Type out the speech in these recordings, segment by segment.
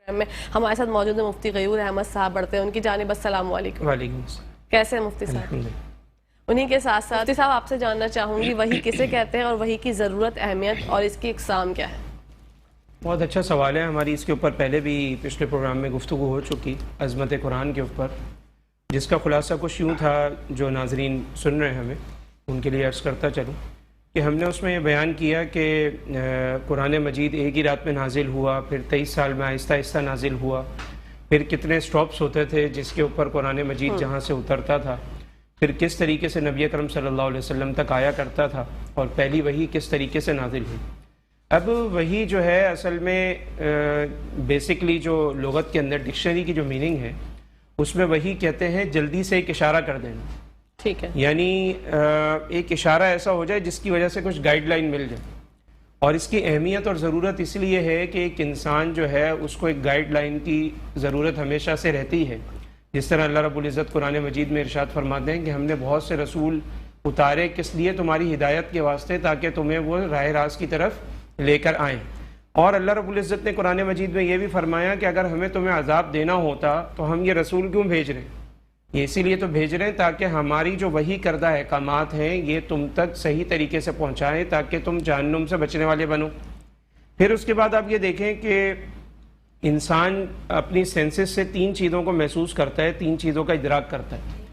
میں ہمارے ساتھ موجود ہیں مفتی غیور احمد صاحب بڑھتے ہیں، ان کی جانب السلام علیکم۔ وعلیکم السلام۔ کیسے ہیں مفتی صاحب؟ انہی کے ساتھ ساتھ مفتی صاحب آپ سے جاننا چاہوں گی وحی کسے کہتے ہیں اور وحی کی ضرورت، اہمیت اور اس کی اقسام کیا ہے؟ بہت اچھا سوال ہے، ہماری اس کے اوپر پہلے بھی پچھلے پروگرام میں گفتگو ہو چکی، عظمت قرآن کے اوپر، جس کا خلاصہ کچھ یوں تھا، جو ناظرین سن رہے ہیں ہمیں ان کے لیے عرض کرتا چلوں کہ ہم نے اس میں یہ بیان کیا کہ قرآن مجید ایک ہی رات میں نازل ہوا، پھر 23 سال میں آہستہ آہستہ نازل ہوا، پھر کتنے سٹاپس ہوتے تھے جس کے اوپر قرآن مجید جہاں سے اترتا تھا، پھر کس طریقے سے نبی اکرم صلی اللہ علیہ وسلم تک آیا کرتا تھا، اور پہلی وحی کس طریقے سے نازل ہوئی۔ اب وحی جو ہے اصل میں بیسکلی جو لغت کے اندر ڈکشنری کی جو میننگ ہے اس میں وحی کہتے ہیں جلدی سے ایک اشارہ کر دینا، ٹھیک ہے، یعنی ایک اشارہ ایسا ہو جائے جس کی وجہ سے کچھ گائیڈ لائن مل جائے، اور اس کی اہمیت اور ضرورت اس لیے ہے کہ ایک انسان جو ہے اس کو ایک گائیڈ لائن کی ضرورت ہمیشہ سے رہتی ہے۔ جس طرح اللہ رب العزت قرآن مجید میں ارشاد فرماتے ہیں کہ ہم نے بہت سے رسول اتارے، کس لیے؟ تمہاری ہدایت کے واسطے، تاکہ تمہیں وہ راہ راست کی طرف لے کر آئیں۔ اور اللہ رب العزت نے قرآن مجید میں یہ بھی فرمایا کہ اگر ہمیں تمہیں عذاب دینا ہوتا تو ہم یہ رسول کیوں بھیج رہے ہیں؟ یہ اسی لیے تو بھیج رہے ہیں تاکہ ہماری جو وحی کردہ احکامات ہیں یہ تم تک صحیح طریقے سے پہنچائیں، تاکہ تم جہنم سے بچنے والے بنو۔ پھر اس کے بعد آپ یہ دیکھیں کہ انسان اپنی سینسز سے 3 چیزوں کو محسوس کرتا ہے، 3 چیزوں کا ادراک کرتا ہے۔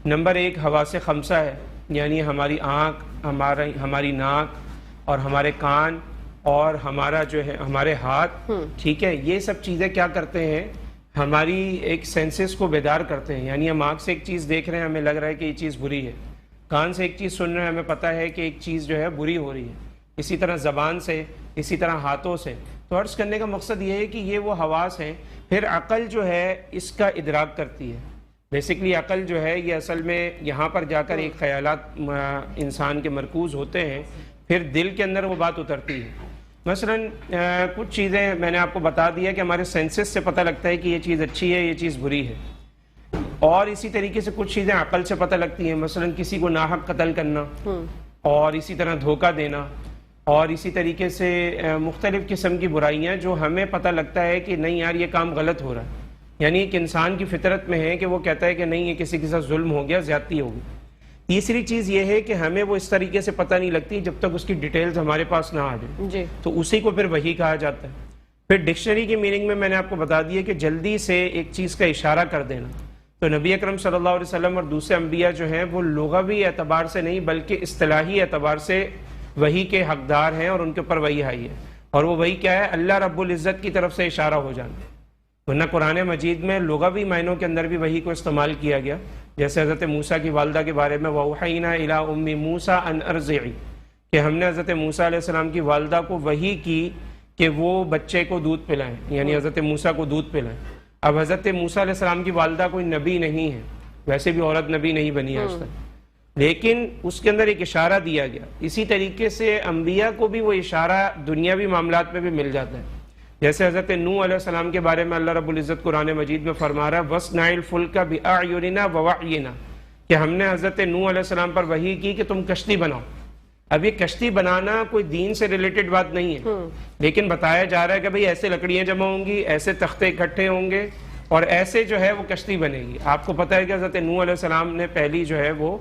نمبر 1 حواس خمسہ ہے، یعنی ہماری آنکھ، ہماری ناک اور ہمارے کان اور ہمارا جو ہے ہمارے ہاتھ، ٹھیک ہے، یہ سب چیزیں کیا کرتے ہیں؟ ہماری ایک سینسز کو بیدار کرتے ہیں۔ یعنی ہم آنکھ سے ایک چیز دیکھ رہے ہیں، ہمیں لگ رہا ہے کہ یہ چیز بری ہے، کان سے ایک چیز سن رہے ہیں، ہمیں پتہ ہے کہ ایک چیز جو ہے بری ہو رہی ہے، اسی طرح زبان سے، اسی طرح ہاتھوں سے۔ تو عرض کرنے کا مقصد یہ ہے کہ یہ وہ حواس ہیں۔ پھر عقل جو ہے اس کا ادراک کرتی ہے۔ بیسکلی عقل جو ہے یہ اصل میں یہاں پر جا کر ایک خیالات انسان کے مرکوز ہوتے ہیں، پھر دل کے اندر وہ بات اترتی ہے۔ مثلا کچھ چیزیں میں نے آپ کو بتا دیا کہ ہمارے سینسز سے پتہ لگتا ہے کہ یہ چیز اچھی ہے، یہ چیز بری ہے، اور اسی طریقے سے کچھ چیزیں عقل سے پتہ لگتی ہیں، مثلا کسی کو ناحق قتل کرنا، اور اسی طرح دھوکہ دینا، اور اسی طریقے سے مختلف قسم کی برائیاں جو ہمیں پتہ لگتا ہے کہ نہیں یار یہ کام غلط ہو رہا ہے۔ یعنی ایک انسان کی فطرت میں ہے کہ وہ کہتا ہے کہ نہیں یہ کسی کے ساتھ ظلم ہو گیا، زیادتی ہوگی۔ تیسری چیز یہ ہے کہ ہمیں وہ اس طریقے سے پتہ نہیں لگتی جب تک اس کی ڈیٹیلز ہمارے پاس نہ آ جائیں، جی، تو اسی کو پھر وحی کہا جاتا ہے۔ پھر ڈکشنری کی میننگ میں نے آپ کو بتا دیا کہ جلدی سے ایک چیز کا اشارہ کر دینا۔ تو نبی اکرم صلی اللہ علیہ وسلم اور دوسرے انبیاء جو ہیں وہ لغوی اعتبار سے نہیں بلکہ اصطلاحی اعتبار سے وحی کے حقدار ہیں، اور ان کے اوپر وحی آئی ہے، اور وہ وحی کیا ہے؟ اللہ رب العزت کی طرف سے اشارہ ہو جانا۔ ورنہ قرآن مجید میں لغوی معنوں کے اندر بھی وحی کو استعمال کیا گیا، جیسے حضرت موسیٰ کی والدہ کے بارے میں وَأَوْحَيْنَا إِلَىٰ أُمِّ مُوسَىٰ أَنْ أَرْضِعِي، کہ ہم نے حضرت موسیٰ علیہ السلام کی والدہ کو وحی کی کہ وہ بچے کو دودھ پلائیں، یعنی حضرت موسیٰ کو دودھ پلائیں۔ اب حضرت موسیٰ علیہ السلام کی والدہ کوئی نبی نہیں ہے، ویسے بھی عورت نبی نہیں بنی آج تک، لیکن اس کے اندر ایک اشارہ دیا گیا۔ اسی طریقے سے انبیاء کو بھی وہ اشارہ دنیاوی معاملات میں بھی مل جاتا ہے، جیسے حضرت نوح علیہ السلام کے بارے میں اللہ رب العزت قرآن مجید میں فرما رہا ہے وَاصْنَعِ الْفُلْكَ بِأَعْيُنِنَا وَوَحْيِنَا، کہ ہم نے حضرت نوح علیہ السلام پر وحی کی کہ تم کشتی بناؤ۔ اب یہ کشتی بنانا کوئی دین سے ریلیٹڈ بات نہیں ہے، لیکن بتایا جا رہا ہے کہ بھئی ایسے لکڑیاں جمع ہوں گی، ایسے تختے اکٹھے ہوں گے، اور ایسے جو ہے وہ کشتی بنے گی۔ آپ کو پتہ ہے کہ حضرت نوح علیہ السلام نے پہلی جو ہے وہ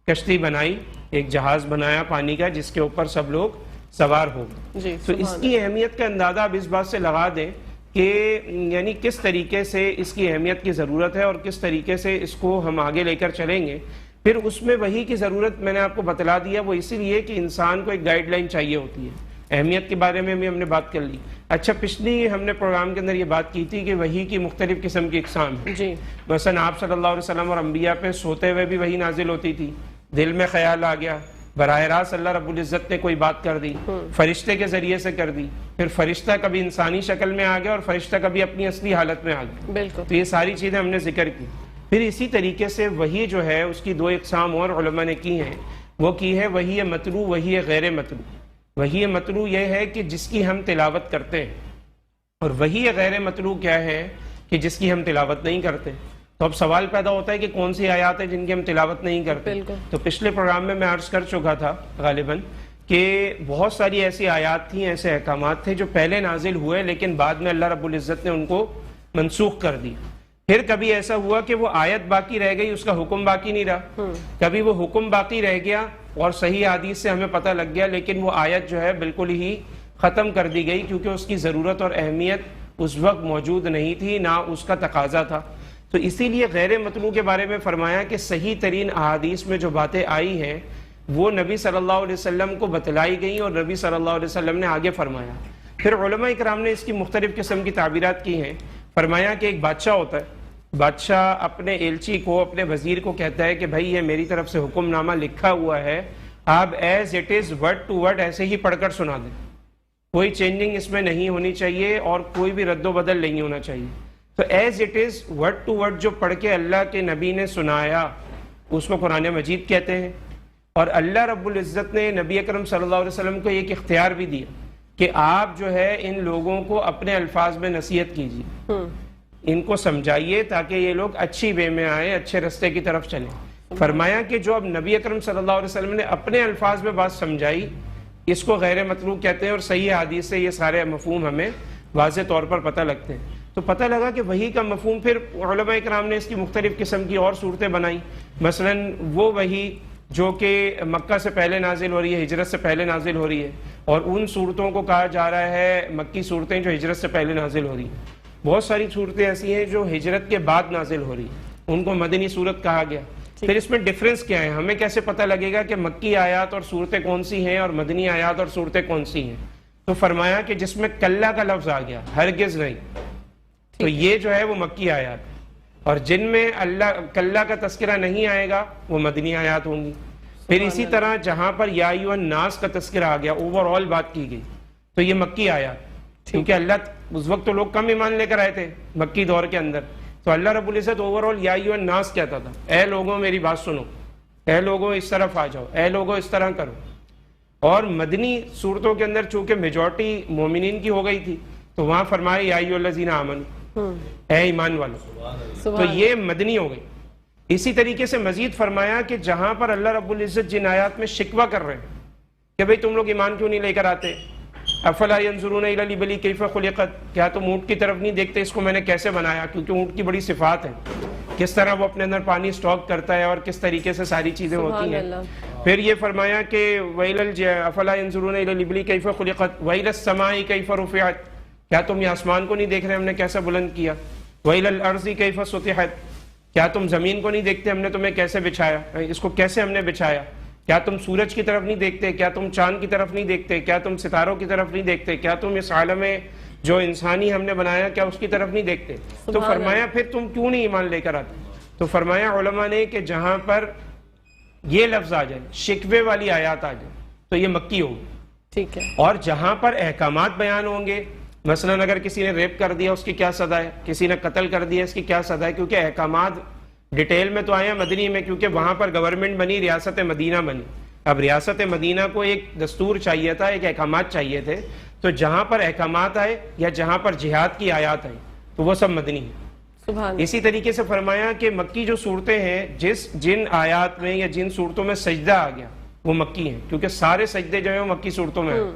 کشتی بنائی، ایک جہاز بنایا پانی کا جس کے اوپر سب لوگ سوار ہو گئے۔ تو اس کی اہمیت کا اندازہ اب اس بات سے لگا دیں کہ یعنی کس طریقے سے اس کی اہمیت کی ضرورت ہے اور کس طریقے سے اس کو ہم آگے لے کر چلیں گے۔ پھر اس میں وحی کی ضرورت میں نے آپ کو بتلا دیا، وہ اسی لیے کہ انسان کو ایک گائیڈ لائن چاہیے ہوتی ہے۔ اہمیت کے بارے میں بھی ہم نے بات کر لی۔ اچھا، پچھلی ہم نے پروگرام کے اندر یہ بات کی تھی کہ وحی کی مختلف قسم کی اقسام ہیں۔ جی، مثلا آپ صلی اللہ علیہ وسلم اور انبیاء پہ سوتے ہوئے بھی وحی نازل ہوتی تھی، دل میں خیال آ گیا، براہ راست اللہ رب العزت نے کوئی بات کر دی، فرشتے کے ذریعے سے کر دی، پھر فرشتہ کبھی انسانی شکل میں آ گیا اور فرشتہ کبھی اپنی اصلی حالت میں آ گیا۔ بالکل، تو یہ ساری چیزیں ہم نے ذکر کی۔ پھر اسی طریقے سے وحی جو ہے اس کی 2 اقسام اور علماء نے کی ہیں، وہ کی ہے وحی مطلوع، وحی غیر مطلوع۔ وحی مطلوع یہ ہے کہ جس کی ہم تلاوت کرتے ہیں، اور وحی غیر مطلوع کیا ہے کہ جس کی ہم تلاوت نہیں کرتے۔ تو اب سوال پیدا ہوتا ہے کہ کون سی آیات ہیں جن کی ہم تلاوت نہیں کرتے۔ تو پچھلے پروگرام میں عرض کر چکا تھا غالباً کہ بہت ساری ایسی آیات تھیں، ایسے احکامات تھے جو پہلے نازل ہوئے لیکن بعد میں اللہ رب العزت نے ان کو منسوخ کر دی. پھر کبھی ایسا ہوا کہ وہ آیت باقی رہ گئی، اس کا حکم باقی نہیں رہا. کبھی وہ حکم باقی رہ گیا اور صحیح حدیث سے ہمیں پتہ لگ گیا، لیکن وہ آیت جو ہے بالکل ہی ختم کر دی گئی کیونکہ اس کی ضرورت اور اہمیت اس وقت موجود نہیں تھی، نہ اس کا تقاضا تھا. تو اسی لیے غیر مطلوع کے بارے میں فرمایا کہ صحیح ترین احادیث میں جو باتیں آئی ہیں وہ نبی صلی اللہ علیہ وسلم کو بتلائی گئیں اور نبی صلی اللہ علیہ وسلم نے آگے فرمایا. پھر علماء اکرام نے اس کی مختلف قسم کی تعبیرات کی ہیں. فرمایا کہ ایک بادشاہ ہوتا ہے، بادشاہ اپنے ایلچی کو، اپنے وزیر کو کہتا ہے کہ بھائی یہ میری طرف سے حکم نامہ لکھا ہوا ہے، آپ as it is word to word ایسے ہی پڑھ کر سنا دیں، کوئی چینجنگ اس میں نہیں ہونی چاہیے اور کوئی بھی رد و بدل نہیں ہونا چاہیے. تو as it is word to word جو پڑھ کے اللہ کے نبی نے سنایا اس کو قرآن مجید کہتے ہیں. اور اللہ رب العزت نے نبی اکرم صلی اللہ علیہ وسلم کو ایک اختیار بھی دیا کہ آپ جو ہے ان لوگوں کو اپنے الفاظ میں نصیحت کیجیے، ان کو سمجھائیے تاکہ یہ لوگ اچھی وے میں آئیں، اچھے رستے کی طرف چلیں. فرمایا کہ جو اب نبی اکرم صلی اللہ علیہ وسلم نے اپنے الفاظ میں بات سمجھائی اس کو غیر مطلوع کہتے ہیں، اور صحیح حدیث سے یہ سارے مفہوم ہمیں واضح طور پر پتہ لگتے ہیں. تو پتہ لگا کہ وحی کا مفہوم، پھر علماء کرام نے اس کی مختلف قسم کی اور صورتیں بنائی. مثلا وہ وحی جو کہ مکہ سے پہلے نازل ہو رہی ہے، ہجرت سے پہلے نازل ہو رہی ہے، اور ان صورتوں کو کہا جا رہا ہے مکی صورتیں جو ہجرت سے پہلے نازل ہو رہی ہیں. بہت ساری صورتیں ایسی ہیں جو ہجرت کے بعد نازل ہو رہی ہیں، ان کو مدنی صورت کہا گیا. پھر اس میں ڈفرنس کیا ہے، ہمیں کیسے پتہ لگے گا کہ مکی آیات اور صورتیں کون سی ہیں اور مدنی آیات اور صورتیں کون سی ہیں؟ تو فرمایا کہ جس میں کلا کا لفظ آ گیا، ہرگز نہیں، تو یہ جو ہے وہ مکی آیات، اور جن میں اللہ کلا کا تذکرہ نہیں آئے گا وہ مدنی آیات ہوں گی. پھر اسی طرح جہاں پر یا ایھا الناس کا تذکرہ آ گیا، اوور آل بات کی گئی، تو یہ مکی آیات، کیونکہ اللہ اس وقت تو لوگ کم ایمان لے کر آئے تھے مکی دور کے اندر، تو اللہ رب العزت اوور آل یا ایھا الناس کہتا تھا، اے لوگوں میری بات سنو، اے لوگوں اس طرف آ جاؤ، اے لوگوں اس طرح کرو. اور مدنی صورتوں کے اندر چونکہ میجورٹی مومنین کی ہو گئی تھی تو وہاں فرمایا یا ایھا الذین آمنوا، اے ایمان والو، تو یہ مدنی ہو گئی. اسی طریقے سے مزید فرمایا کہ جہاں پر اللہ رب العزت جن آیات میں شکوہ کر رہے ہیں کہ بھئی تم لوگ ایمان کیوں نہیں لے کر آتے، افلا ینظرون الی الابل کیف خلقت، کیا تم اونٹ کی طرف نہیں دیکھتے اس کو میں نے کیسے بنایا، کیونکہ اونٹ کی بڑی صفات ہیں، کس طرح وہ اپنے اندر پانی سٹاک کرتا ہے اور کس طریقے سے ساری چیزیں ہوتی ہیں. پھر یہ فرمایا کہ افلا ینظرون الی الابل کیف خلقت والی السماء کیف رفعت، کیا تم یہ آسمان کو نہیں دیکھ رہے ہم نے کیسے بلند کیا، والی الارض کیف سطحت، کیا تم زمین کو نہیں دیکھتے ہم نے تمہیں کیسے بچھایا، اس کو کیسے ہم نے بچھایا، کیا تم سورج کی طرف نہیں دیکھتے، کیا تم چاند کی طرف نہیں دیکھتے، کیا تم ستاروں کی طرف نہیں دیکھتے، کیا تم اس عالم جو انسانی ہم نے بنایا کیا اس کی طرف نہیں دیکھتے. تو فرمایا پھر تم کیوں نہیں ایمان لے کر آتے. تو فرمایا علماء نے کہ جہاں پر یہ لفظ آ جائے، شکوے والی آیات آ جائے، تو یہ مکی ہوگی. ٹھیک ہے. اور جہاں پر احکامات بیان ہوں گے، مثلا اگر کسی نے ریپ کر دیا اس کی کیا سزا ہے، کسی نے قتل کر دیا اس کی کیا سزا ہے، کیونکہ احکامات ڈیٹیل میں تو آیا مدنی میں، کیونکہ وہاں پر گورنمنٹ بنی، ریاست مدینہ بنی. اب ریاست مدینہ کو ایک دستور چاہیے تھا، ایک احکامات چاہیے تھے، تو جہاں پر احکامات آئے یا جہاں پر جہاد کی آیات آئیں تو وہ سب مدنی ہیں. اسی طریقے سے فرمایا کہ مکی جو صورتیں ہیں، جن آیات میں یا جن صورتوں میں سجدہ آ گیا وہ مکی ہیں، کیونکہ سارے سجدے جو ہیں وہ مکی صورتوں میں ہیں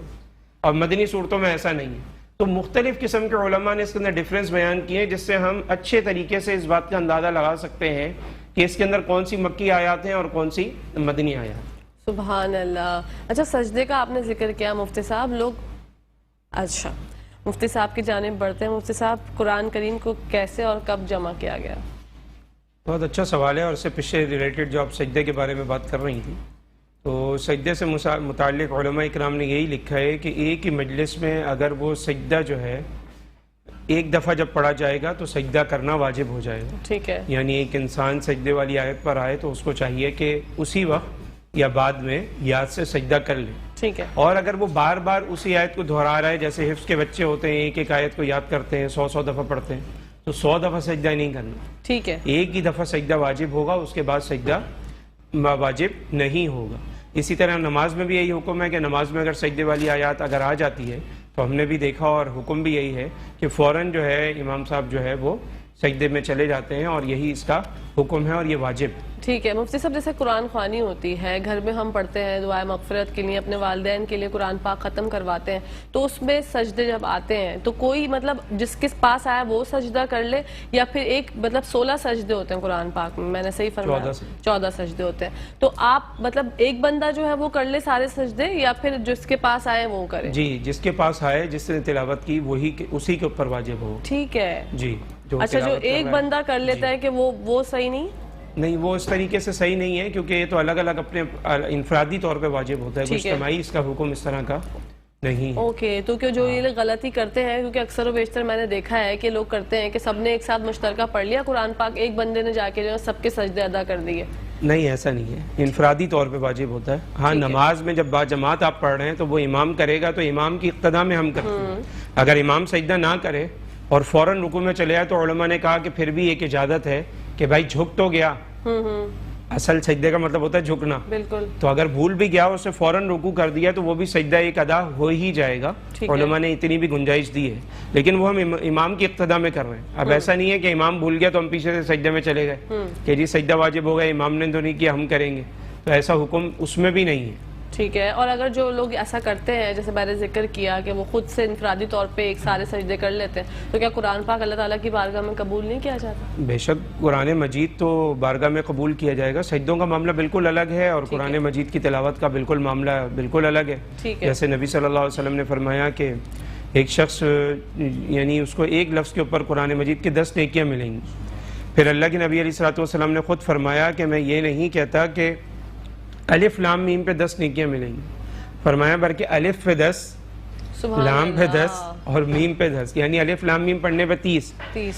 اور مدنی صورتوں میں ایسا نہیں ہے. تو مختلف قسم کے علماء نے اس کے اندر ڈفرینس بیان کیے، جس سے ہم اچھے طریقے سے اس بات کا اندازہ لگا سکتے ہیں کہ اس کے اندر کون سی مکی آیات ہیں اور کون سی مدنی آیات. سبحان اللہ. اچھا سجدے کا آپ نے ذکر کیا مفتی صاحب، اچھا مفتی صاحب کی جانب بڑھتے ہیں. مفتی صاحب قرآن کریم کو کیسے اور کب جمع کیا گیا؟ بہت اچھا سوال ہے، اور اس سے پیچھے ریلیٹڈ جو آپ سجدے کے بارے میں بات کر رہی تھی، تو سجدے سے متعلق علماء اکرام نے یہی لکھا ہے کہ ایک ہی مجلس میں اگر وہ سجدہ جو ہے ایک دفعہ جب پڑھا جائے گا تو سجدہ کرنا واجب ہو جائے گا. ٹھیک ہے. یعنی ایک انسان سجدے والی آیت پر آئے تو اس کو چاہیے کہ اسی وقت یا بعد میں یاد سے سجدہ کر لے. ٹھیک ہے. اور اگر وہ بار بار اسی آیت کو دہرا رہا ہے، جیسے حفظ کے بچے ہوتے ہیں ایک ایک آیت کو یاد کرتے ہیں 100 دفعہ پڑھتے ہیں، تو 100 دفعہ سجدہ نہیں کرنا. ٹھیک ہے. ایک ہی دفعہ سجدہ واجب ہوگا، اس کے بعد سجدہ واجب نہیں ہوگا. اسی طرح نماز میں بھی یہی حکم ہے کہ نماز میں اگر سجدے والی آیات اگر آ جاتی ہے تو ہم نے بھی دیکھا اور حکم بھی یہی ہے کہ فوراً جو ہے امام صاحب جو ہے وہ سجدے میں چلے جاتے ہیں، اور یہی اس کا حکم ہے اور یہ واجب۔ ٹھیک ہے مفتی صاحب، جیسے قرآن خوانی ہوتی ہے گھر میں ہم پڑھتے ہیں دعائے مغفرت کے لیے، اپنے والدین کے لیے قرآن پاک ختم کرواتے ہیں، تو اس میں سجدے جب آتے ہیں تو کوئی مطلب جس کے پاس آیا وہ سجدہ کر لے، یا پھر ایک مطلب 16 سجدے ہوتے ہیں قرآن پاک میں نے صحیح فرمایا؟ 14 سجدے ہوتے ہیں، تو آپ مطلب ایک بندہ جو ہے وہ کر لے سارے سجدے، یا پھر جس کے پاس آئے وہ کرے؟ جی، جس کے پاس آئے، جس نے تلاوت کی، وہی اسی کے اوپر واجب ہو۔ ٹھیک ہے جی، اچھا، جو ایک بندہ کر لیتا ہے کہ وہ صحیح نہیں، وہ اس طریقے سے صحیح نہیں ہے، کیونکہ یہ تو الگ الگ اپنے انفرادی طور پہ واجب ہوتا ہے، اجتماعی اس کا حکم اس طرح کا نہیں ہے۔ اوکے، تو جو یہ لوگ غلطی کرتے ہیں، کیونکہ اکثر و بیشتر میں نے دیکھا ہے کہ لوگ کرتے ہیں کہ سب نے ایک ساتھ مشترکہ پڑھ لیا قرآن پاک، ایک بندے نے جا کے جو ہے سب کے سجدے ادا کر دیے۔ نہیں، ایسا نہیں ہے، انفرادی طور پہ واجب ہوتا ہے۔ ہاں، نماز میں جب با جماعت آپ پڑھ رہے ہیں تو وہ امام کرے گا، تو امام کی اقتداء میں ہم کرتے ہیں۔ اگر امام سجدہ نہ کرے اور فوراً رکوع میں چلے آئے تو علماء نے کہا کہ پھر بھی ایک اجازت ہے کہ بھائی جھک تو گیا، اصل سجدے کا مطلب ہوتا ہے جھکنا، بالکل، تو اگر بھول بھی گیا اسے فوراً رکوع کر دیا تو وہ بھی سجدہ ایک ادا ہو ہی جائے گا۔ علماء نے اتنی بھی گنجائش دی ہے، لیکن وہ ہم امام کی اقتداء میں کر رہے ہیں۔ اب ایسا نہیں ہے کہ امام بھول گیا تو ہم پیچھے سے سجدے میں چلے گئے کہ جی سجدہ واجب ہو گیا، امام نے تو نہیں کیا، ہم کریں گے، تو ایسا حکم اس میں بھی نہیں ہے۔ ٹھیک ہے، اور اگر جو لوگ ایسا کرتے ہیں جیسے میں نے ذکر کیا کہ وہ خود سے انفرادی طور پہ ایک سارے سجدے کر لیتے ہیں، تو کیا قرآن پاک اللہ تعالیٰ کی بارگاہ میں قبول نہیں کیا جاتا؟ بے شک قرآن مجید تو بارگاہ میں قبول کیا جائے گا، سجدوں کا معاملہ بالکل الگ ہے، اور قرآن مجید کی تلاوت کا بالکل معاملہ بالکل الگ ہے۔ جیسے نبی صلی اللہ علیہ وسلم نے فرمایا کہ ایک شخص یعنی اس کو ایک لفظ کے اوپر قرآن مجید کی 10 نیکیاں ملیں گی۔ پھر اللہ کے نبی علیہ الصلوۃ والسلام نے خود فرمایا کہ میں یہ نہیں کہتا کہ الف لام میم پہ 10 نیکیاں ملیں گی، فرمایا بلکہ الف پہ 10، لام پہ 10 اور میم پہ 10، یعنی الف لام میم پڑھنے پہ 30۔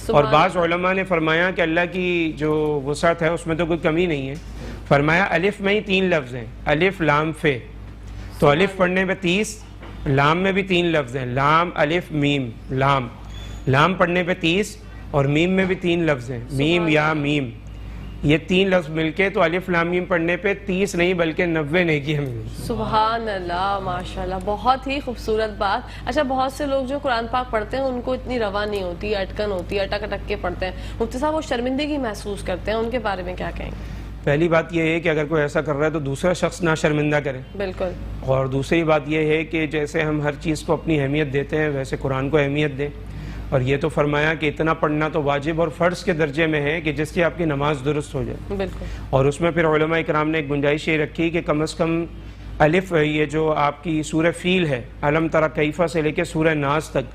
اور بعض علماء نے فرمایا کہ اللہ کی جو وسعت ہے اس میں تو کوئی کمی نہیں ہے، فرمایا الف میں ہی 3 لفظ ہیں، الف لام فے، تو الف پڑھنے پہ 30، لام میں بھی 3 لفظ ہیں، لام الف میم، لام پڑھنے پہ 30 اور میم میں بھی 3 لفظ ہیں، میم یا میم، یہ 3 لفظ مل کے تو الف لام میم پڑھنے پہ 30 نہیں بلکہ 90 نیکیاں ملیں گی۔ سبحان اللہ، ماشاءاللہ، بہت ہی خوبصورت بات۔ اچھا، بہت سے لوگ جو قرآن پاک پڑھتے ہیں ان کو اتنی روا نہیں ہوتی، اٹکن ہوتی ہے، اٹک اٹک کے پڑھتے ہیں، مفتی صاحب وہ شرمندگی محسوس کرتے ہیں، ان کے بارے میں کیا کہیں گے؟ پہلی بات یہ ہے کہ اگر کوئی ایسا کر رہا ہے تو دوسرا شخص نہ شرمندہ کرے، بالکل، اور دوسری بات یہ ہے کہ جیسے ہم ہر چیز کو اپنی اہمیت دیتے ہیں ویسے قرآن کو اہمیت دیں، اور یہ تو فرمایا کہ اتنا پڑھنا تو واجب اور فرض کے درجے میں ہے کہ جس سے آپ کی نماز درست ہو جائے، بالکل، اور اس میں پھر علماء اکرام نے ایک گنجائش یہ رکھی کہ کم از کم الف، یہ جو آپ کی سورہ فیل ہے علم تری کیف سے لے کے سورہ ناس تک،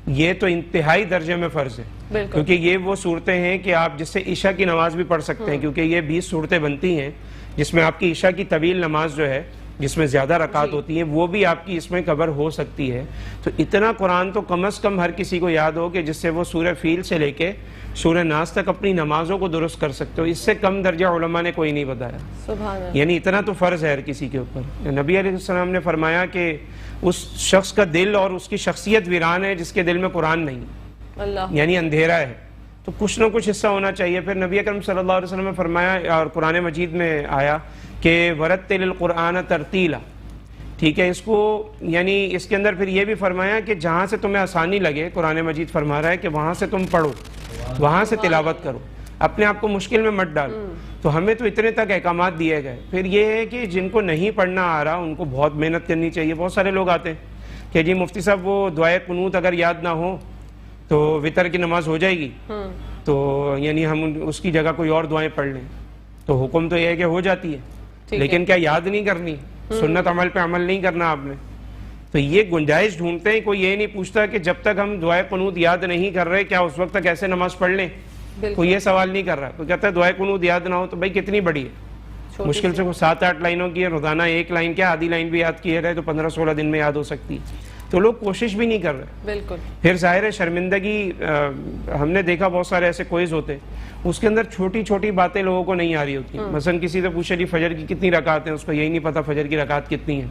یہ تو انتہائی درجے میں فرض ہے، کیونکہ یہ وہ صورتیں ہیں کہ آپ جس سے عشاء کی نماز بھی پڑھ سکتے ہیں، کیونکہ یہ 20 صورتیں بنتی ہیں جس میں آپ کی عشاء کی طویل نماز جو ہے جس میں زیادہ رکعت ہوتی ہیں وہ بھی آپ کی اس میں کور ہو سکتی ہے۔ تو اتنا قرآن تو کم از کم ہر کسی کو یاد ہو کہ جس سے وہ سورہ فیل سے لے کے سورہ ناس تک اپنی نمازوں کو درست کر سکتے ہو، اس سے کم درجہ علماء نے کوئی نہیں بتایا، سبحان اللہ، یعنی اتنا تو فرض ہے ہر کسی کے اوپر۔ نبی علیہ السلام نے فرمایا کہ اس شخص کا دل اور اس کی شخصیت ویران ہے جس کے دل میں قرآن نہیں، اللہ، یعنی اندھیرا ہے، تو کچھ نہ کچھ حصہ ہونا چاہیے۔ پھر نبی اکرم صلی اللہ علیہ وسلم نے فرمایا، اور قرآن مجید میں آیا کہ ورتل القرآن ترتیلا، ٹھیک ہے، اس کو یعنی اس کے اندر پھر یہ بھی فرمایا کہ جہاں سے تمہیں آسانی لگے، قرآن مجید فرما رہا ہے کہ وہاں سے تم پڑھو، وہاں سے تلاوت کرو، اپنے آپ کو مشکل میں مت ڈالو۔ تو ہمیں تو اتنے تک احکامات دیے گئے۔ پھر یہ ہے کہ جن کو نہیں پڑھنا آ رہا ان کو بہت محنت کرنی چاہیے۔ بہت سارے لوگ آتے ہیں کہ جی مفتی صاحب وہ دعائے قنوت اگر یاد نہ ہو تو وتر کی نماز ہو جائے گی، تو یعنی ہم اس کی جگہ کوئی اور دعائیں پڑھ لیں، تو حکم تو یہ ہے کہ ہو جاتی ہے، لیکن کیا یاد نہیں کرنی، سنت عمل پہ عمل نہیں کرنا آپ نے؟ تو یہ گنجائش ڈھونڈتے ہیں، کوئی یہ نہیں پوچھتا کہ جب تک ہم دعائے قنوت یاد نہیں کر رہے کیا اس وقت تک ایسے نماز پڑھ لیں، کوئی یہ سوال نہیں کر رہا۔ تو کہتا ہے دعائے قنوت یاد نہ ہو تو بھائی کتنی بڑی ہے، مشکل سے 7-8 لائنوں کی ہے، روزانہ ایک لائن کیا آدھی لائن بھی یاد کیے رہے تو 15-16 دن میں یاد ہو سکتی ہے، تو لوگ کوشش بھی نہیں کر رہے۔ بالکل، پھر ظاہر ہے شرمندگی، ہم نے دیکھا بہت سارے ایسے کوئز ہوتے اس کے اندر چھوٹی چھوٹی باتیں لوگوں کو نہیں آ رہی ہوتی، مثلا کسی سے پوچھے جی فجر کی کتنی رکعت ہیں، اس کو یہی نہیں پتا فجر کی رکعت کتنی ہے۔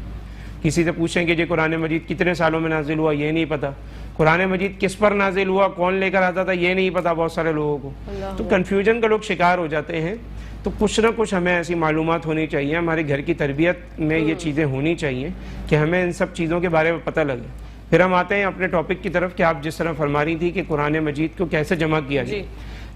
کسی سے پوچھیں کہ جی قرآن مجید کتنے سالوں میں نازل ہوا، یہ نہیں پتا۔ قرآن مجید کس پر نازل ہوا، کون لے کر آتا تھا، یہ نہیں پتا بہت سارے لوگوں کو۔ تو کنفیوژن کا لوگ شکار ہو جاتے ہیں۔ تو کچھ نہ کچھ ہمیں ایسی معلومات ہونی چاہیے، ہمارے گھر کی تربیت میں یہ چیزیں ہونی چاہیے کہ ہمیں ان سب چیزوں کے بارے میں پتہ لگے۔ پھر ہم آتے ہیں اپنے ٹاپک کی طرف کہ آپ جس طرح فرما رہی تھی کہ قرآن مجید کو کیسے جمع کیا جائے۔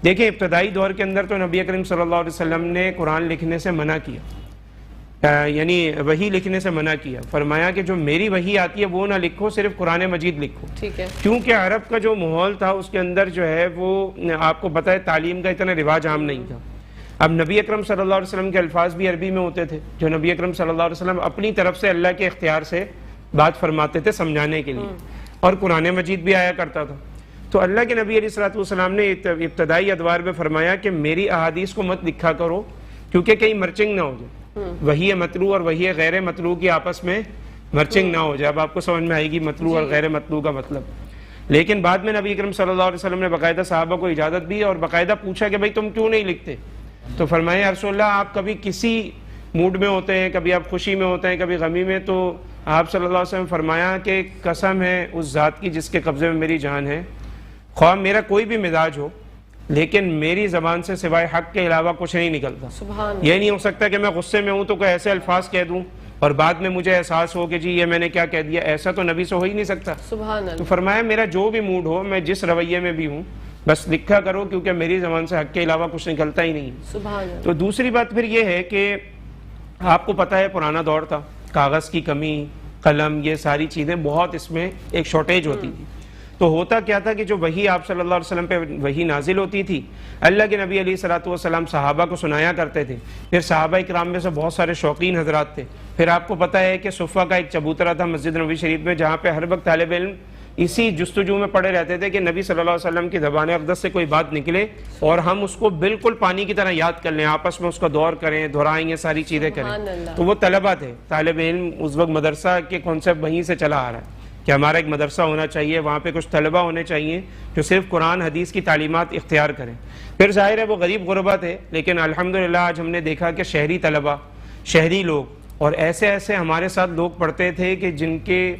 دیکھیں ابتدائی دور کے اندر تو نبی اکرم صلی اللہ علیہ وسلم نے قرآن لکھنے سے منع کیا، یعنی وحی لکھنے سے منع کیا، فرمایا کہ جو میری وحی آتی ہے وہ نہ لکھو، صرف قرآن مجید لکھو۔ ٹھیک ہے، کیونکہ عرب کا جو ماحول تھا اس کے اندر جو ہے وہ آپ کو پتہ ہے تعلیم کا اتنا رواج عام نہیں تھا۔ اب نبی اکرم صلی اللہ علیہ وسلم کے الفاظ بھی عربی میں ہوتے تھے، جو نبی اکرم صلی اللہ علیہ وسلم اپنی طرف سے اللہ کے اختیار سے بات فرماتے تھے سمجھانے کے لیے، اور قرآن مجید بھی آیا کرتا تھا۔ تو اللہ کے نبی علیہ الصلوۃ والسلام نے ابتدائی ادوار میں فرمایا کہ میری احادیث کو مت لکھا کرو، کیونکہ کہیں مرچنگ نہ ہو جائے، وحی مطلوع اور وحی غیر مطلوع کی آپس میں مرچنگ نہ ہو جائے۔ اب آپ کو سمجھ میں آئے گی مطلوع اور غیر مطلوع کا مطلب۔ لیکن بعد میں نبی اکرم صلی اللہ علیہ وسلم نے باقاعدہ صحابہ کو اجازت دی اور باقاعدہ پوچھا کہ بھائی تم کیوں نہیں لکھتے؟ تو فرمایا یا رسول اللہ آپ کبھی کسی موڈ میں ہوتے ہیں، کبھی آپ خوشی میں ہوتے ہیں، کبھی غمی میں، تو آپ صلی اللہ علیہ وسلم فرمایا کہ قسم ہے اس ذات کی جس کے قبضے میں میری جان ہے، خواہ میرا کوئی بھی مزاج ہو لیکن میری زبان سے سوائے حق کے علاوہ کچھ نہیں نکلتا۔ سبحان یہ نہیں ہو سکتا کہ میں غصے میں ہوں تو کوئی ایسے الفاظ کہہ دوں اور بعد میں مجھے احساس ہو کہ جی یہ میں نے کیا کہہ دیا، ایسا تو نبی سے ہو ہی نہیں سکتا۔ سبحان تو اللہ، فرمایا میرا جو بھی موڈ ہو، میں جس رویے میں بھی ہوں، بس لکھا کرو، کیونکہ میری زبان سے حق کے علاوہ کچھ نکلتا ہی نہیں۔ سبحان اللہ، تو دوسری بات پھر یہ ہے کہ آپ کو پتہ ہے پرانا دور تھا، کاغذ کی کمی، قلم، یہ ساری چیزیں بہت اس میں ایک شارٹیج ہوتی تھی۔ تو ہوتا کیا تھا کہ جو وحی آپ صلی اللہ علیہ وسلم پہ وحی نازل ہوتی تھی، اللہ کے نبی علیہ الصلوۃ والسلام صحابہ کو سنایا کرتے تھے، پھر صحابہ اکرام میں سے بہت سارے شوقین حضرات تھے۔ پھر آپ کو پتہ ہے کہ صفہ کا ایک چبوترا تھا مسجد نبوی شریف میں، جہاں پہ ہر وقت طالب علم اسی جستجو میں پڑے رہتے تھے کہ نبی صلی اللہ علیہ وسلم کی زبان اقدس سے کوئی بات نکلے اور ہم اس کو بالکل پانی کی طرح یاد کر لیں، آپس میں اس کا دور کریں، دہرائیں، یہ ساری چیزیں کریں۔ سبحان اللہ، تو وہ طلبہ تھے، طالب علم، اس وقت مدرسہ کے کانسیپٹ وہیں سے چلا آ رہا ہے کہ ہمارا ایک مدرسہ ہونا چاہیے، وہاں پہ کچھ طلبہ ہونے چاہیے جو صرف قرآن حدیث کی تعلیمات اختیار کریں۔ پھر ظاہر ہے وہ غریب غربا تھے، لیکن الحمدللہ آج ہم نے دیکھا کہ شہری طلبہ، شہری لوگ، اور ایسے ہمارے ساتھ لوگ پڑھتے تھے کہ جن کے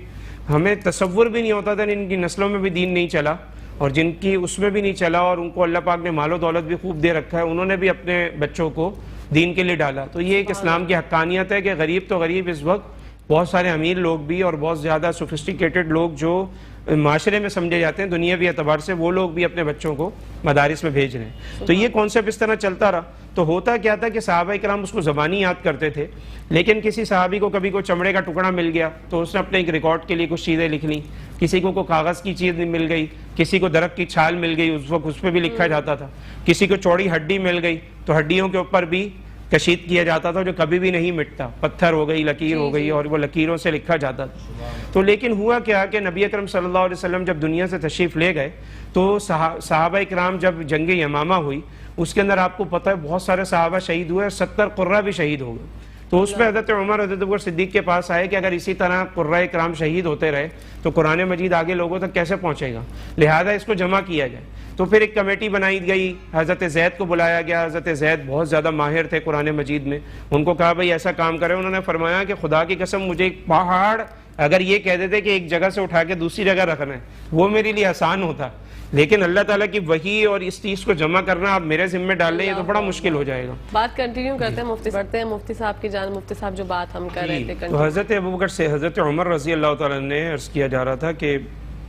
ہمیں تصور بھی نہیں ہوتا تھا، جن کی نسلوں میں بھی دین نہیں چلا اور جن کی اس میں بھی نہیں چلا، اور ان کو اللہ پاک نے مال و دولت بھی خوب دے رکھا ہے، انہوں نے بھی اپنے بچوں کو دین کے لیے ڈالا۔ تو یہ ایک اسلام کی حقانیت ہے کہ غریب تو غریب، اس وقت بہت سارے امیر لوگ بھی اور بہت زیادہ سوفسٹیکیٹڈ لوگ جو معاشرے میں سمجھے جاتے ہیں دنیاوی اعتبار سے، وہ لوگ بھی اپنے بچوں کو مدارس میں بھیج رہے ہیں۔ تو یہ کانسیپٹ اس طرح چلتا رہا۔ تو ہوتا کیا تھا کہ صحابہ کرام اس کو زبانی یاد کرتے تھے، لیکن کسی صحابی کو کبھی کوئی چمڑے کا ٹکڑا مل گیا تو اس نے اپنے ایک ریکارڈ کے لیے کچھ چیزیں لکھ لیں، کسی کو کوئی کاغذ کی چیز مل گئی، کسی کو درخت کی چھال مل گئی، اس وقت اس پہ بھی لکھا جاتا تھا، کسی کو چوڑی ہڈی مل گئی تو ہڈیوں کے اوپر بھی کشید کیا جاتا تھا جو کبھی بھی نہیں مٹتا، پتھر ہو گئی، لکیر ہو گئی، اور وہ لکیروں سے لکھا جاتا تھا۔ تو لیکن ہوا کیا کہ نبی اکرم صلی اللہ علیہ وسلم جب دنیا سے تشریف لے گئے تو صحابہ اکرام جب جنگ یمامہ ہوئی، اس کے اندر آپ کو پتہ ہے بہت سارے صحابہ شہید ہوئے اور 70 قرہ بھی شہید ہو گئے۔ تو اس میں حضرت عمر حضرت ابوبکر صدیق کے پاس آئے کہ اگر اسی طرح قرہ اکرام شہید ہوتے رہے تو قرآن مجید آگے لوگوں تک کیسے پہنچے گا، لہذا اس کو جمع کیا جائے۔ تو پھر ایک کمیٹی بنائی گئی، حضرت زید کو بلایا گیا، حضرت زید بہت زیادہ ماہر تھے قرآن مجید میں، ان کو کہا بھائی ایسا کام کرے۔ انہوں نے فرمایا کہ خدا کی قسم مجھے ایک پہاڑ اگر یہ کہہ دیتے کہ ایک جگہ سے اٹھا کے دوسری جگہ رکھنا ہے وہ میرے لیے آسان ہوتا، لیکن اللہ تعالیٰ کی وحی اور اس چیز کو جمع کرنا آپ میرے ذمہ ڈال لیں، یہ تو بڑا مشکل ہو جائے گا۔ بات کنٹینیو کرتے ہیں، مفتی بڑھتے ہیں مفتی صاحب کی جان۔ مفتی صاحب جو بات ہم کر رہے تھے، تو حضرت ابوبکر سے حضرت عمر رضی اللہ تعالیٰ نے عرض کیا جا رہا تھا کہ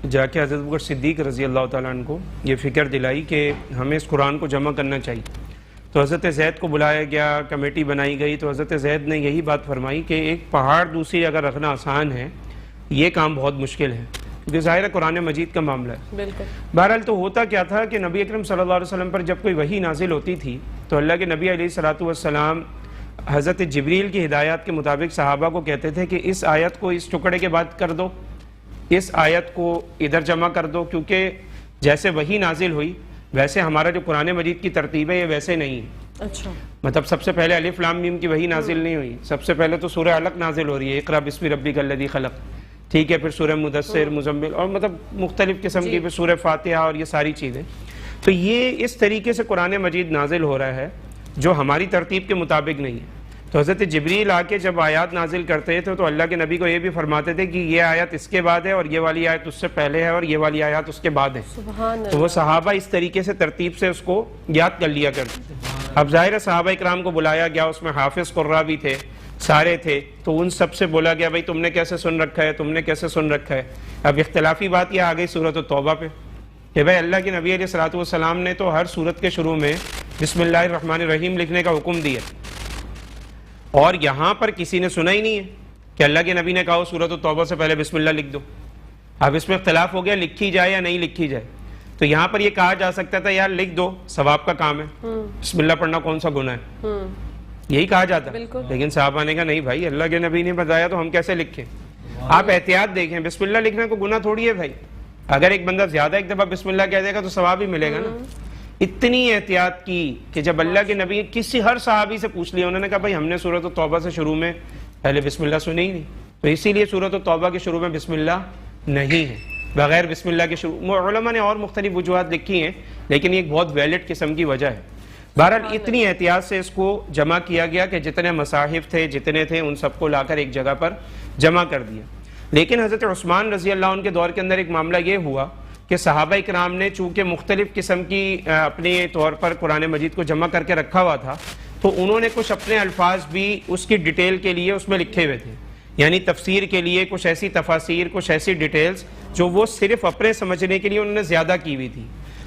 جا کے حضرت ابوبکر صدیق رضی اللہ تعالیٰ عنہ کو یہ فکر دلائی کہ ہمیں اس قرآن کو جمع کرنا چاہیے۔ تو حضرت زید کو بلایا گیا، کمیٹی بنائی گئی، تو حضرت زید نے یہی بات فرمائی کہ ایک پہاڑ دوسری جگہ رکھنا آسان ہے، یہ کام بہت مشکل ہے، کیونکہ ظاہر ہے قرآن مجید کا معاملہ ہے۔ بالکل۔ بہرحال تو ہوتا کیا تھا کہ نبی اکرم صلی اللہ علیہ وسلم پر جب کوئی وحی نازل ہوتی تھی تو اللہ کے نبی علیہ الصلوۃ والسلام حضرت جبریل کی ہدایات کے مطابق صحابہ کو کہتے تھے کہ اس آیت کو اس ٹکڑے کے بعد کر دو، اس آیت کو ادھر جمع کر دو، کیونکہ جیسے وحی نازل ہوئی ویسے ہمارا جو قرآن مجید کی ترتیب ہے یہ ویسے نہیں ہے۔ اچھا، مطلب سب سے پہلے الف لام میم کی وحی نازل نہیں ہوئی، سب سے پہلے تو سورہ علق نازل ہو رہی ہے، اقرا بسم ربک الذی خلق، ٹھیک ہے، پھر سورہ مدثر، مزمل، اور مطلب مختلف قسم کی، پھر سورہ فاتحہ اور یہ ساری چیزیں۔ تو یہ اس طریقے سے قرآن مجید نازل ہو رہا ہے جو ہماری ترتیب کے مطابق نہیں ہے۔ تو حضرت جبریل آ کے جب آیات نازل کرتے تھے تو اللہ کے نبی کو یہ بھی فرماتے تھے کہ یہ آیت اس کے بعد ہے اور یہ والی آیت اس سے پہلے ہے اور یہ والی آیات اس کے بعد ہے۔ سبحان تو وہ صحابہ اس طریقے سے ترتیب سے اس کو یاد کر لیا کرتے تھے۔ اب ظاہر ہے صحابہ اکرام کو بلایا گیا، اس میں حافظ قرہ بھی تھے، سارے تھے، تو ان سب سے بولا گیا بھائی تم نے کیسے سن رکھا ہے، تم نے کیسے سن رکھا ہے۔ اب اختلافی بات یہ آ گئی سورۃ التوبہ پہ کہ بھائی اللہ کے نبی علیہ الصلوۃ والسلام نے تو ہر سورت کے شروع میں بسم اللہ الرحمن الرحیم لکھنے کا حکم دیا، اور یہاں پر کسی نے سنا ہی نہیں ہے کہ اللہ کے نبی نے کہا سورۃ التوبہ سے پہلے بسم اللہ لکھ دو۔ اب اس میں اختلاف ہو گیا لکھی جائے یا نہیں لکھی جائے، تو یہاں پر یہ کہا جا سکتا تھا یار لکھ دو، ثواب کا کام ہے، بسم اللہ پڑھنا کون سا گناہ ہے، یہی کہا جاتا۔ لیکن صحابہ نے کہا نہیں بھائی، اللہ کے نبی نے بتایا تو ہم کیسے لکھیں۔ آپ احتیاط دیکھیں، بسم اللہ لکھنا کو گناہ تھوڑی ہے بھائی، اگر ایک بندہ زیادہ ایک دفعہ بسم اللہ کہہ دے گا تو ثواب ہی ملے گا نا۔ اتنی احتیاط کی کہ جب اللہ کے نبی کسی ہر صحابی سے پوچھ لیا، انہوں نے کہا بھائی ہم نے سورۃ التوبہ سے شروع میں پہلے بسم اللہ سنی ہی نہیں، تو اسی لیے سورۃ التوبہ کے شروع میں بسم اللہ نہیں ہے، بغیر بسم اللہ کے شروع۔ علماء نے اور مختلف وجوہات لکھی ہیں، لیکن یہ ایک بہت ویلڈ قسم کی وجہ ہے۔ بہرحال اتنی احتیاط سے اس کو جمع کیا گیا کہ جتنے مصاحف تھے جتنے تھے ان سب کو لا کر ایک جگہ پر جمع کر دیا۔ لیکن حضرت عثمان رضی اللہ عنہ کے دور کے اندر ایک معاملہ یہ ہوا کہ صحابہ اکرام نے چونکہ مختلف قسم کی اپنے طور پر قرآن مجید کو جمع کر کے رکھا ہوا تھا، تو انہوں نے کچھ اپنے الفاظ بھی اس کی ڈیٹیل کے لیے اس میں لکھے ہوئے تھے، یعنی تفسیر کے لیے کچھ ایسی تفاسیر، کچھ ایسی ڈیٹیلز جو وہ صرف اپنے سمجھنے کے لیے انہوں نے زیادہ کی ہوئی تھی۔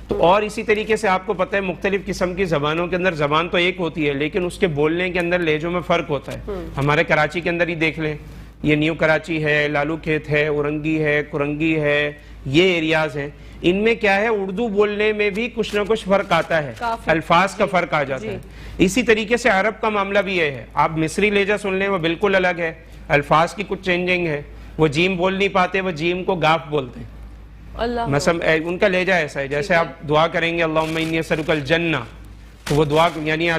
تو اور اسی طریقے سے آپ کو پتہ ہے مختلف قسم کی زبانوں کے اندر زبان تو ایک ہوتی ہے، لیکن اس کے بولنے کے اندر لہجوں میں فرق ہوتا ہے۔ ہمارے کراچی کے اندر ہی دیکھ لیں، یہ نیو کراچی ہے، لالو کھیت ہے، اورنگی ہے، کرنگی ہے، یہ ایریاز ہیں، ان میں کیا ہے اردو بولنے میں بھی کچھ نہ کچھ فرق آتا ہے، الفاظ کا فرق آ جاتا ہے۔ اسی طریقے سے عرب کا معاملہ بھی یہ ہے، آپ مصری لہجہ سن لیں وہ بالکل الگ ہے، الفاظ کی کچھ چینجنگ ہے، وہ جیم بول نہیں پاتے، وہ جیم کو گاف بولتے ہیں، مثلا ان کا لہجہ ایسا ہے۔ جیسے آپ دعا کریں گے اللہم انی اسألک الجنہ، تو وہ دعا یعنی